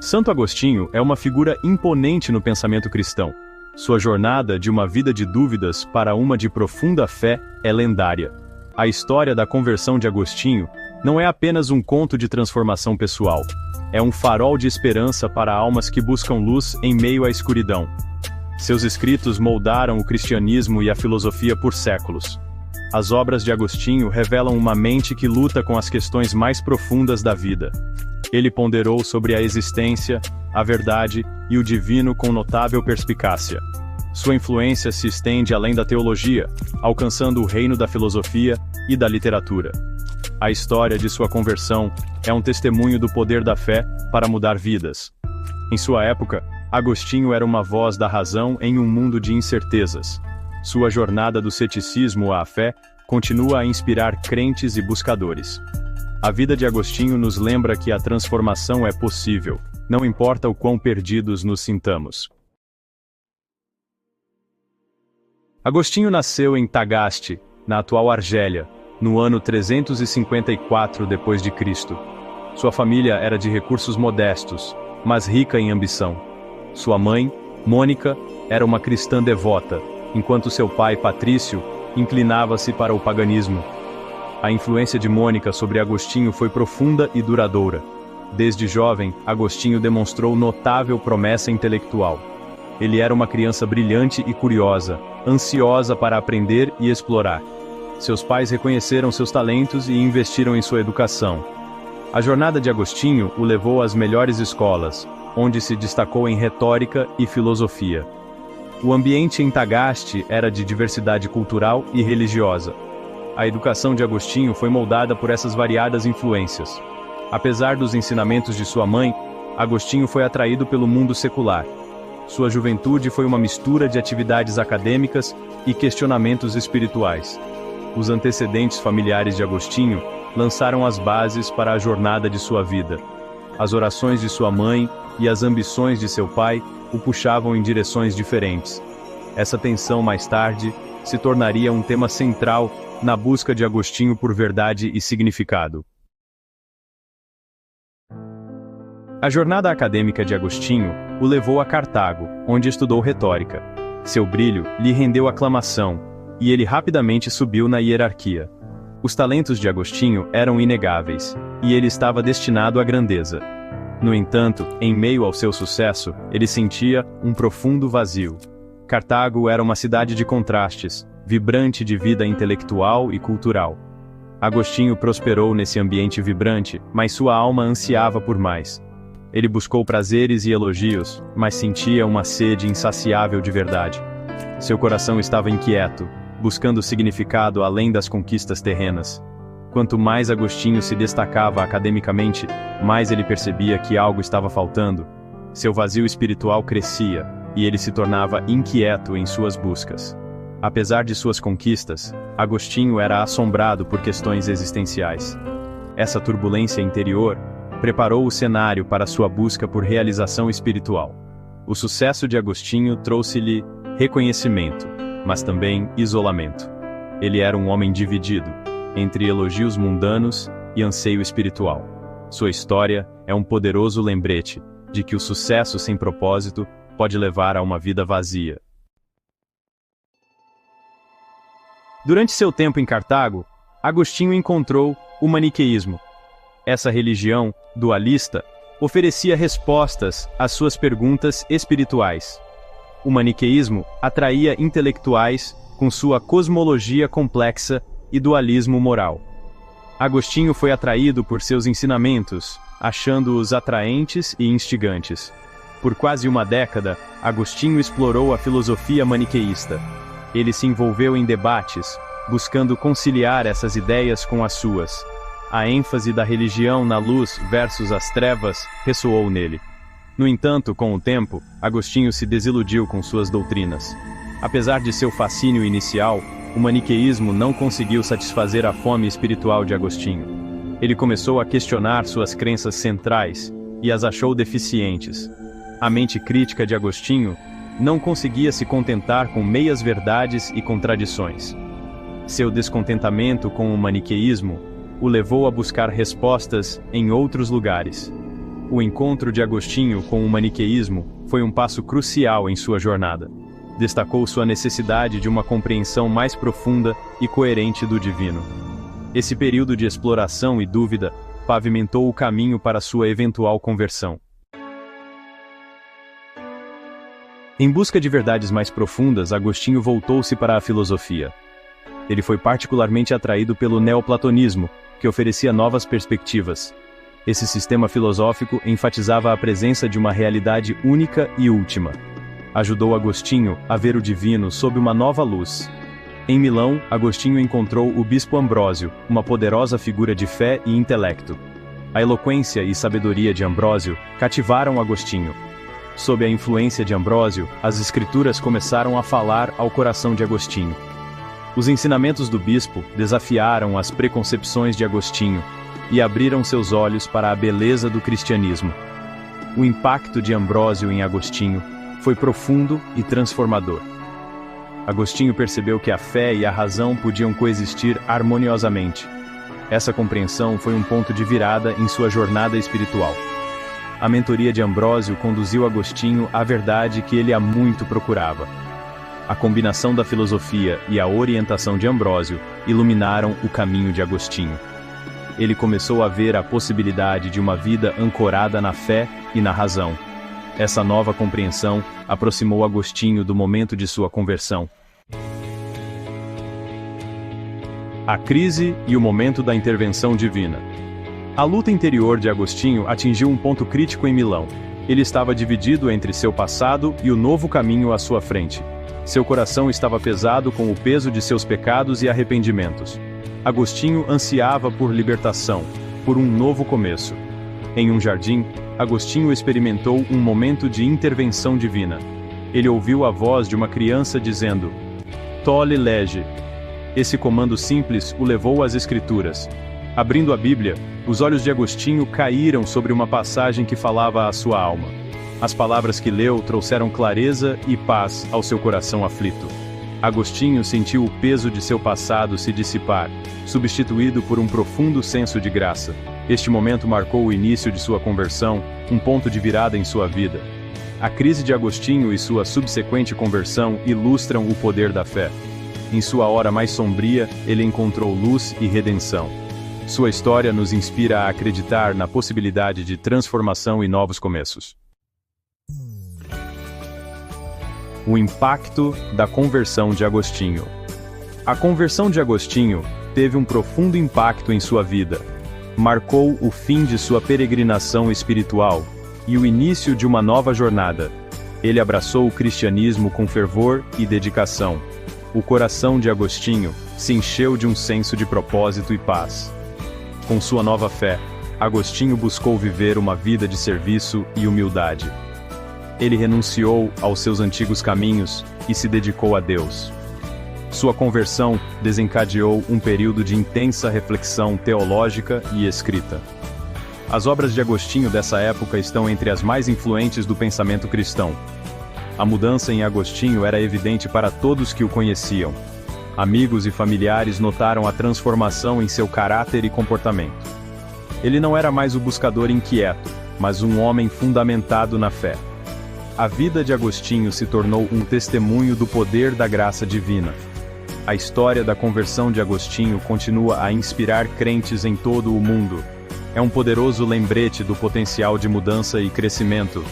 Santo Agostinho é uma figura imponente no pensamento cristão. Sua jornada de uma vida de dúvidas para uma de profunda fé é lendária. A história da conversão de Agostinho não é apenas um conto de transformação pessoal. É um farol de esperança para almas que buscam luz em meio à escuridão. Seus escritos moldaram o cristianismo e a filosofia por séculos. As obras de Agostinho revelam uma mente que luta com as questões mais profundas da vida. Ele ponderou sobre a existência, a verdade e o divino com notável perspicácia. Sua influência se estende além da teologia, alcançando o reino da filosofia e da literatura. A história de sua conversão é um testemunho do poder da fé para mudar vidas. Em sua época, Agostinho era uma voz da razão em um mundo de incertezas. Sua jornada do ceticismo à fé continua a inspirar crentes e buscadores. A vida de Agostinho nos lembra que a transformação é possível, não importa o quão perdidos nos sintamos. Agostinho nasceu em Tagaste, na atual Argélia, no ano 354 d.C. Sua família era de recursos modestos, mas rica em ambição. Sua mãe, Mônica, era uma cristã devota, enquanto seu pai, Patrício, inclinava-se para o paganismo. A influência de Mônica sobre Agostinho foi profunda e duradoura. Desde jovem, Agostinho demonstrou notável promessa intelectual. Ele era uma criança brilhante e curiosa, ansiosa para aprender e explorar. Seus pais reconheceram seus talentos e investiram em sua educação. A jornada de Agostinho o levou às melhores escolas, onde se destacou em retórica e filosofia. O ambiente em Tagaste era de diversidade cultural e religiosa. A educação de Agostinho foi moldada por essas variadas influências. Apesar dos ensinamentos de sua mãe, Agostinho foi atraído pelo mundo secular. Sua juventude foi uma mistura de atividades acadêmicas e questionamentos espirituais. Os antecedentes familiares de Agostinho lançaram as bases para a jornada de sua vida. As orações de sua mãe e as ambições de seu pai o puxavam em direções diferentes. Essa tensão mais tarde se tornaria um tema central na busca de Agostinho por verdade e significado. A jornada acadêmica de Agostinho o levou a Cartago, onde estudou retórica. Seu brilho lhe rendeu aclamação, e ele rapidamente subiu na hierarquia. Os talentos de Agostinho eram inegáveis, e ele estava destinado à grandeza. No entanto, em meio ao seu sucesso, ele sentia um profundo vazio. Cartago era uma cidade de contrastes, vibrante de vida intelectual e cultural. Agostinho prosperou nesse ambiente vibrante, mas sua alma ansiava por mais. Ele buscou prazeres e elogios, mas sentia uma sede insaciável de verdade. Seu coração estava inquieto, buscando significado além das conquistas terrenas. Quanto mais Agostinho se destacava academicamente, mais ele percebia que algo estava faltando. Seu vazio espiritual crescia, e ele se tornava inquieto em suas buscas. Apesar de suas conquistas, Agostinho era assombrado por questões existenciais. Essa turbulência interior preparou o cenário para sua busca por realização espiritual. O sucesso de Agostinho trouxe-lhe reconhecimento, mas também isolamento. Ele era um homem dividido, entre elogios mundanos e anseio espiritual. Sua história é um poderoso lembrete de que o sucesso sem propósito pode levar a uma vida vazia. Durante seu tempo em Cartago, Agostinho encontrou o maniqueísmo. Essa religião dualista oferecia respostas às suas perguntas espirituais. O maniqueísmo atraía intelectuais com sua cosmologia complexa e dualismo moral. Agostinho foi atraído por seus ensinamentos, achando-os atraentes e instigantes. Por quase uma década, Agostinho explorou a filosofia maniqueísta. Ele se envolveu em debates, buscando conciliar essas ideias com as suas. A ênfase da religião na luz versus as trevas ressoou nele. No entanto, com o tempo, Agostinho se desiludiu com suas doutrinas. Apesar de seu fascínio inicial, o maniqueísmo não conseguiu satisfazer a fome espiritual de Agostinho. Ele começou a questionar suas crenças centrais e as achou deficientes. A mente crítica de Agostinho não conseguia se contentar com meias verdades e contradições. Seu descontentamento com o maniqueísmo o levou a buscar respostas em outros lugares. O encontro de Agostinho com o maniqueísmo foi um passo crucial em sua jornada. Destacou sua necessidade de uma compreensão mais profunda e coerente do divino. Esse período de exploração e dúvida pavimentou o caminho para sua eventual conversão. Em busca de verdades mais profundas, Agostinho voltou-se para a filosofia. Ele foi particularmente atraído pelo neoplatonismo, que oferecia novas perspectivas. Esse sistema filosófico enfatizava a presença de uma realidade única e última. Ajudou Agostinho a ver o divino sob uma nova luz. Em Milão, Agostinho encontrou o bispo Ambrósio, uma poderosa figura de fé e intelecto. A eloquência e sabedoria de Ambrósio cativaram Agostinho. Sob a influência de Ambrósio, as escrituras começaram a falar ao coração de Agostinho. Os ensinamentos do bispo desafiaram as preconcepções de Agostinho e abriram seus olhos para a beleza do cristianismo. O impacto de Ambrósio em Agostinho foi profundo e transformador. Agostinho percebeu que a fé e a razão podiam coexistir harmoniosamente. Essa compreensão foi um ponto de virada em sua jornada espiritual. A mentoria de Ambrósio conduziu Agostinho à verdade que ele há muito procurava. A combinação da filosofia e a orientação de Ambrósio iluminaram o caminho de Agostinho. Ele começou a ver a possibilidade de uma vida ancorada na fé e na razão. Essa nova compreensão aproximou Agostinho do momento de sua conversão. A crise e o momento da intervenção divina. A luta interior de Agostinho atingiu um ponto crítico em Milão. Ele estava dividido entre seu passado e o novo caminho à sua frente. Seu coração estava pesado com o peso de seus pecados e arrependimentos. Agostinho ansiava por libertação, por um novo começo. Em um jardim, Agostinho experimentou um momento de intervenção divina. Ele ouviu a voz de uma criança dizendo: "Tolle lege". Esse comando simples o levou às Escrituras. Abrindo a Bíblia, os olhos de Agostinho caíram sobre uma passagem que falava à sua alma. As palavras que leu trouxeram clareza e paz ao seu coração aflito. Agostinho sentiu o peso de seu passado se dissipar, substituído por um profundo senso de graça. Este momento marcou o início de sua conversão, um ponto de virada em sua vida. A crise de Agostinho e sua subsequente conversão ilustram o poder da fé. Em sua hora mais sombria, ele encontrou luz e redenção. Sua história nos inspira a acreditar na possibilidade de transformação e novos começos. O impacto da conversão de Agostinho. A conversão de Agostinho teve um profundo impacto em sua vida. Marcou o fim de sua peregrinação espiritual e o início de uma nova jornada. Ele abraçou o cristianismo com fervor e dedicação. O coração de Agostinho se encheu de um senso de propósito e paz. Com sua nova fé, Agostinho buscou viver uma vida de serviço e humildade. Ele renunciou aos seus antigos caminhos e se dedicou a Deus. Sua conversão desencadeou um período de intensa reflexão teológica e escrita. As obras de Agostinho dessa época estão entre as mais influentes do pensamento cristão. A mudança em Agostinho era evidente para todos que o conheciam. Amigos e familiares notaram a transformação em seu caráter e comportamento. Ele não era mais o buscador inquieto, mas um homem fundamentado na fé. A vida de Agostinho se tornou um testemunho do poder da graça divina. A história da conversão de Agostinho continua a inspirar crentes em todo o mundo. É um poderoso lembrete do potencial de mudança e crescimento.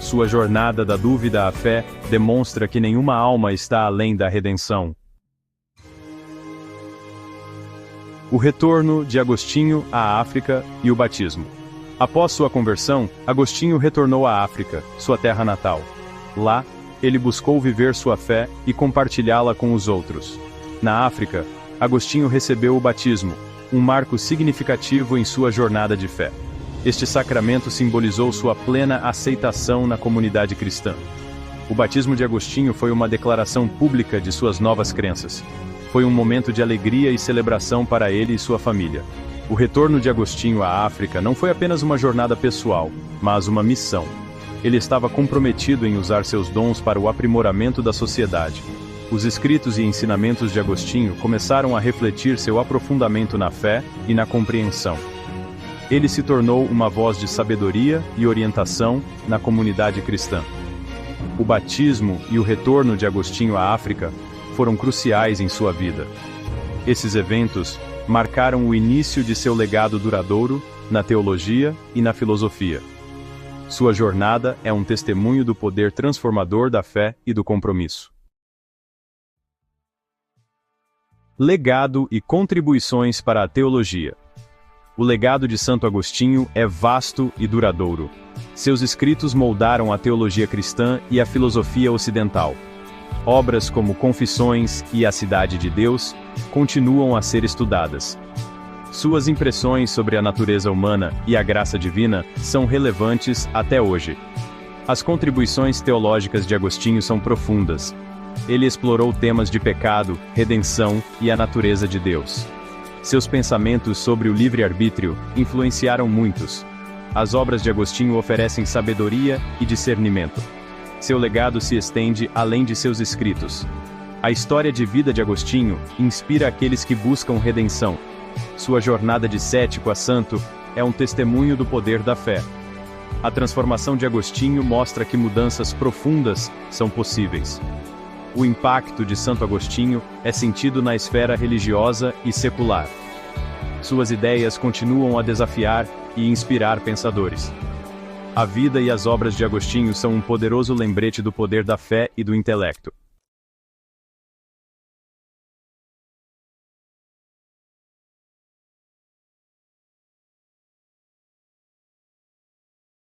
Sua jornada da dúvida à fé demonstra que nenhuma alma está além da redenção. O retorno de Agostinho à África e o batismo. Após sua conversão, Agostinho retornou à África, sua terra natal. Lá, ele buscou viver sua fé e compartilhá-la com os outros. Na África, Agostinho recebeu o batismo, um marco significativo em sua jornada de fé. Este sacramento simbolizou sua plena aceitação na comunidade cristã. O batismo de Agostinho foi uma declaração pública de suas novas crenças. Foi um momento de alegria e celebração para ele e sua família. O retorno de Agostinho à África não foi apenas uma jornada pessoal, mas uma missão. Ele estava comprometido em usar seus dons para o aprimoramento da sociedade. Os escritos e ensinamentos de Agostinho começaram a refletir seu aprofundamento na fé e na compreensão. Ele se tornou uma voz de sabedoria e orientação na comunidade cristã. O batismo e o retorno de Agostinho à África foram cruciais em sua vida. Esses eventos marcaram o início de seu legado duradouro na teologia e na filosofia. Sua jornada é um testemunho do poder transformador da fé e do compromisso. Legado e contribuições para a teologia. O legado de Santo Agostinho é vasto e duradouro. Seus escritos moldaram a teologia cristã e a filosofia ocidental. Obras como Confissões e A Cidade de Deus continuam a ser estudadas. Suas impressões sobre a natureza humana e a graça divina são relevantes até hoje. As contribuições teológicas de Agostinho são profundas. Ele explorou temas de pecado, redenção e a natureza de Deus. Seus pensamentos sobre o livre-arbítrio influenciaram muitos. As obras de Agostinho oferecem sabedoria e discernimento. Seu legado se estende além de seus escritos. A história de vida de Agostinho inspira aqueles que buscam redenção. Sua jornada de cético a santo é um testemunho do poder da fé. A transformação de Agostinho mostra que mudanças profundas são possíveis. O impacto de Santo Agostinho é sentido na esfera religiosa e secular. Suas ideias continuam a desafiar e inspirar pensadores. A vida e as obras de Agostinho são um poderoso lembrete do poder da fé e do intelecto.